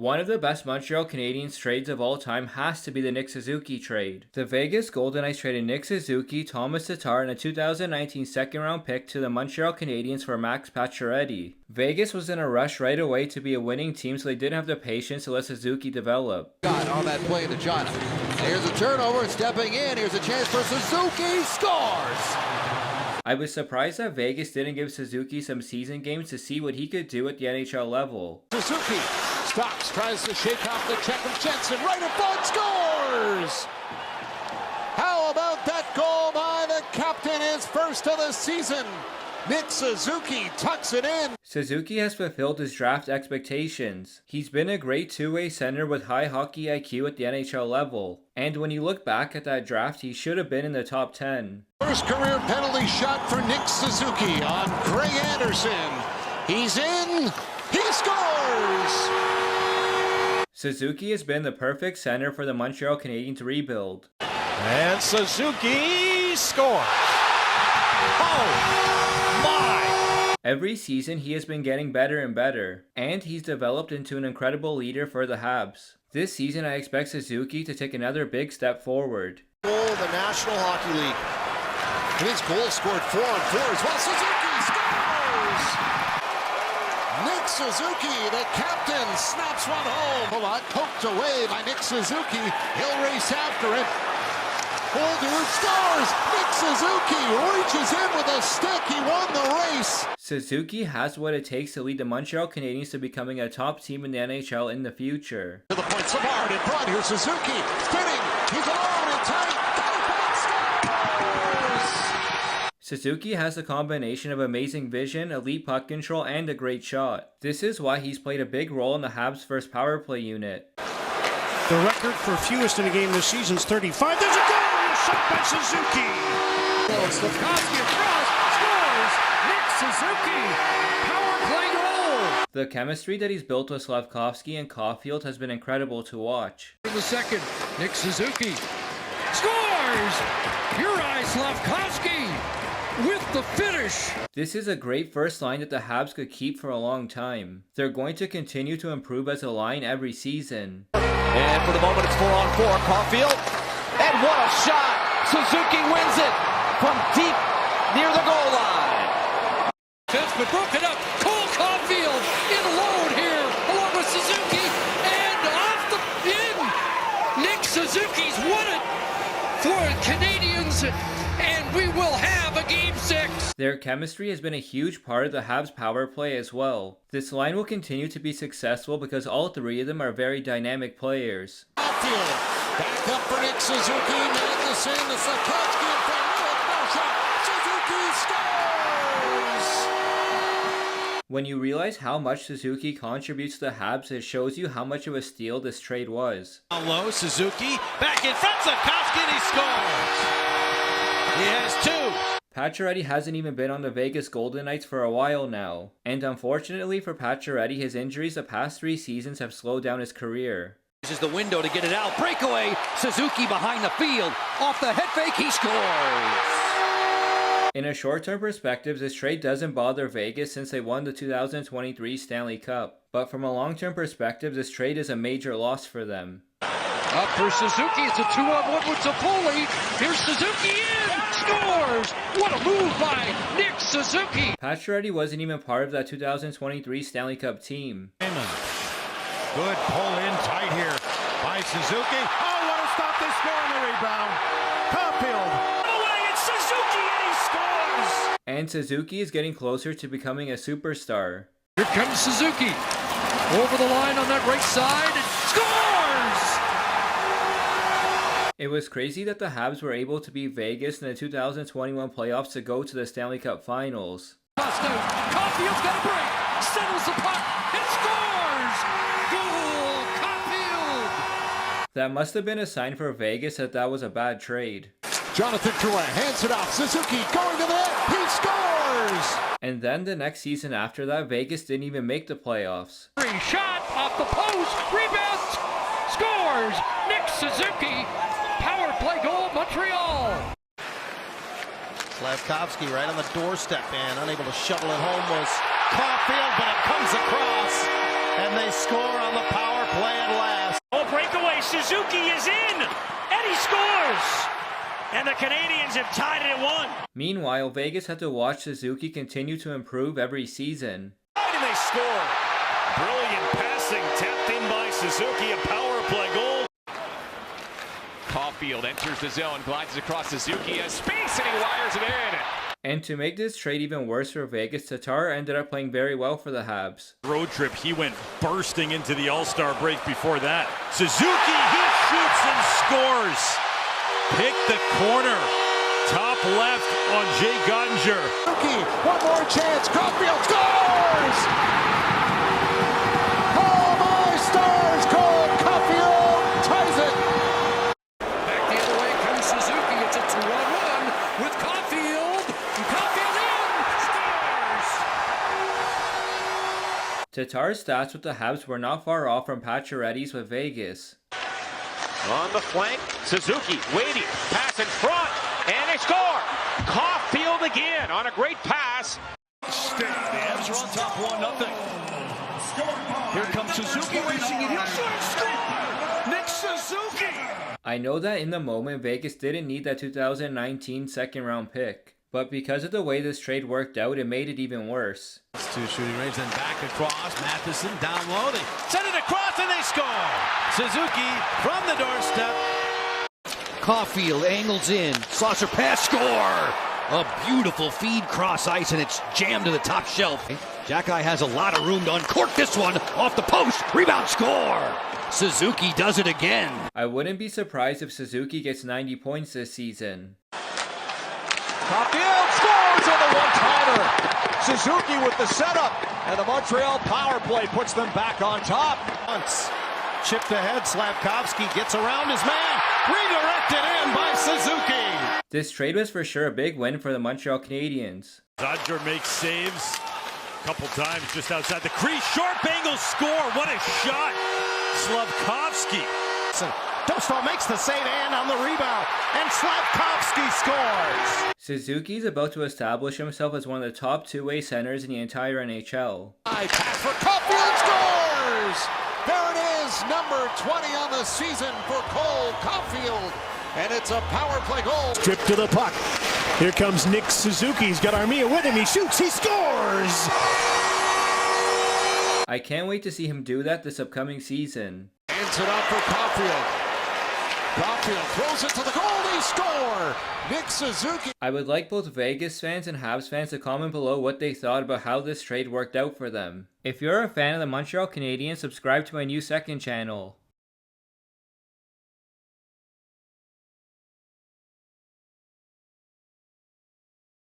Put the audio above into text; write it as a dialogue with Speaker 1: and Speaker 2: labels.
Speaker 1: One of the best Montreal Canadiens trades of all time has to be the Nick Suzuki trade. The Vegas Golden Knights traded Nick Suzuki, Tomas Tatar, and a 2019 second-round pick to the Montreal Canadiens for Max Pacioretty. Vegas was in a rush right away to be a winning team, so they didn't have the patience to let Suzuki develop.
Speaker 2: Got on that play to China. Here's a turnover, stepping in. Here's a chance for Suzuki. Scores!
Speaker 1: I was surprised that Vegas didn't give Suzuki some season games to see what he could do at the NHL level.
Speaker 3: Suzuki stops, tries to shake off the check of Jensen, right in front, scores! How about that goal by the captain, his first of the season? Nick Suzuki tucks it in.
Speaker 1: Suzuki has fulfilled his draft expectations. He's been a great two-way center with high hockey IQ at the NHL level. And when you look back at that draft, he should have been in the top 10.
Speaker 3: First career penalty shot for Nick Suzuki on Greg Anderson. He's in. He scores!
Speaker 1: Suzuki has been the perfect center for the Montreal Canadiens to rebuild.
Speaker 3: And Suzuki scores! Oh my!
Speaker 1: Every season he has been getting better and better, and he's developed into an incredible leader for the Habs. This season I expect Suzuki to take another big step forward.
Speaker 2: Goal in the National Hockey League. His goal scored 4 on 4 as well. Suzuki scores! Nick Suzuki, the captain, snaps one home. A lot poked away by Nick Suzuki. He'll race after it. Holder scores! Nick Suzuki reaches in with a stick. He won the race.
Speaker 1: Suzuki has what it takes to lead the Montreal Canadiens to becoming a top team in the NHL in the future.
Speaker 3: To the point, Savard in front. Here's Suzuki spinning. He's alone in tight. Got it back. Scores!
Speaker 1: Suzuki has a combination of amazing vision, elite puck control, and a great shot. This is why he's played a big role in the Habs' first power play unit.
Speaker 4: The record for fewest in a game this season is 35. There's a goal! Shot by Suzuki!
Speaker 3: Slavkovsky across. Scores! Nick Suzuki! Power play goal!
Speaker 1: The chemistry that he's built with Slavkovsky and Caulfield has been incredible to watch.
Speaker 3: In the second, Nick Suzuki scores! Uri Slavkovsky with the finish!
Speaker 1: This is a great first line that the Habs could keep for a long time. They're going to continue to improve as a line every season.
Speaker 5: And for the moment it's 4-on-4. Caulfield. And what a shot! Suzuki wins it from deep near the goal line.
Speaker 3: It's been broken up. Cole Caulfield in alone here along with Suzuki and off the in. Nick Suzuki's won it for Canadians and we will have a Game 6.
Speaker 1: Their chemistry has been a huge part of the Habs power play as well. This line will continue to be successful because all three of them are very dynamic players.
Speaker 3: Caulfield back up for Nick Suzuki. Magnuson, the Slavkovsky in front. No shot. Suzuki scores!
Speaker 1: When you realize how much Suzuki contributes to the Habs, it shows you how much of a steal this trade was.
Speaker 5: Down low, Suzuki back in front, Slavkovsky, and he scores! He has 2.
Speaker 1: Pacioretty hasn't even been on the Vegas Golden Knights for a while now, and unfortunately for Pacioretty, his injuries the past 3 seasons have slowed down his career.
Speaker 5: This is the window to get it out. Breakaway. Suzuki behind the field. Off the head fake. He scores.
Speaker 1: In a short-term perspective, this trade doesn't bother Vegas since they won the 2023 Stanley Cup. But from a long-term perspective, this trade is a major loss for them.
Speaker 3: Up for Suzuki. It's a 2-on-1 with Toffoli. Here's Suzuki in. Scores. What a move by Nick Suzuki.
Speaker 1: Pacioretty wasn't even part of that 2023 Stanley Cup team.
Speaker 6: Good pull in tight here by Suzuki. Oh, what a stop they score on the rebound. Caulfield away, it's Suzuki and he scores.
Speaker 1: And Suzuki is getting closer to becoming a superstar.
Speaker 3: Here comes Suzuki. Over the line on that right side and scores!
Speaker 1: It was crazy that the Habs were able to beat Vegas in the 2021 playoffs to go to the Stanley Cup Finals.
Speaker 3: Caulfield's got a break. Settles the puck and scores!
Speaker 1: That must have been a sign for Vegas that was a bad trade.
Speaker 3: Jonathan Drouin hands it off. Suzuki going to the net. He scores!
Speaker 1: And then the next season after that, Vegas didn't even make the playoffs.
Speaker 3: Free shot off the post. Rebound. Scores! Nick Suzuki. Power play goal, Montreal.
Speaker 5: Slavkovsky right on the doorstep and unable to shovel it home was Caulfield, but it comes across and they score on the power play.
Speaker 6: and the Canadiens have tied it at 1.
Speaker 1: Meanwhile, Vegas had to watch Suzuki continue to improve every season.
Speaker 6: And they score. Brilliant passing, tapped in by Suzuki, a power play goal.
Speaker 5: Caulfield enters the zone, glides across Suzuki, has space, and he wires it in.
Speaker 1: And to make this trade even worse for Vegas, Tatar ended up playing very well for the Habs.
Speaker 6: Road trip, he went bursting into the All-Star break before that. Suzuki, he shoots and scores. Pick the corner. Top left on Jay Gottinger.
Speaker 2: Suzuki, one more chance. Caulfield scores! Oh my stars! Cole Caulfield ties it!
Speaker 3: Back the other way comes Suzuki. It's a 2-on-1 with Caulfield. Caulfield in! Scores!
Speaker 1: Tatar's stats with the Habs were not far off from Pacioretty's with Vegas.
Speaker 5: On the flank, Suzuki waiting, pass in front, and they score! Caulfield again on a great pass.
Speaker 6: The Habs are on top 1-0. Here comes Suzuki racing it. He'll shoot and score! Nick Suzuki!
Speaker 1: I know that in the moment, Vegas didn't need that 2019 second round pick. But because of the way this trade worked out, it made it even worse.
Speaker 7: To shooting range, then back across. Matheson down low. They send it across and they score. Suzuki from the doorstep.
Speaker 8: Caulfield angles in. Slosser pass, score. A beautiful feed cross ice, and it's jammed to the top shelf. Jackeye has a lot of room to uncork this one off the post. Rebound, score. Suzuki does it again.
Speaker 1: I wouldn't be surprised if Suzuki gets 90 points this season.
Speaker 5: Caulfield scores on the one-timer. Suzuki with the setup, and the Montreal power play puts them back on top.
Speaker 7: Chipped ahead. Slavkovsky gets around his man. Redirected in by Suzuki.
Speaker 1: This trade was for sure a big win for the Montreal Canadiens.
Speaker 6: Dodger makes saves a couple times just outside the crease. Sharp angle score. What a shot. Slavkovsky.
Speaker 7: Dostal makes the save and on the rebound. And Slavkovsky scores.
Speaker 1: Suzuki's about to establish himself as one of the top two-way centers in the entire NHL.
Speaker 2: High pass for Caulfield scores! There it is, number 20 on the season for Cole Caulfield. And it's a power play goal.
Speaker 4: Trip to the puck. Here comes Nick Suzuki. He's got Armia with him. He shoots. He scores!
Speaker 1: I can't wait to see him do that this upcoming season.
Speaker 2: Hands it up for Caulfield. Caulfield throws it to the goal. They score! Nick Suzuki.
Speaker 1: I would like both Vegas fans and Habs fans to comment below what they thought about how this trade worked out for them. If you're a fan of the Montreal Canadiens, subscribe to my new second channel.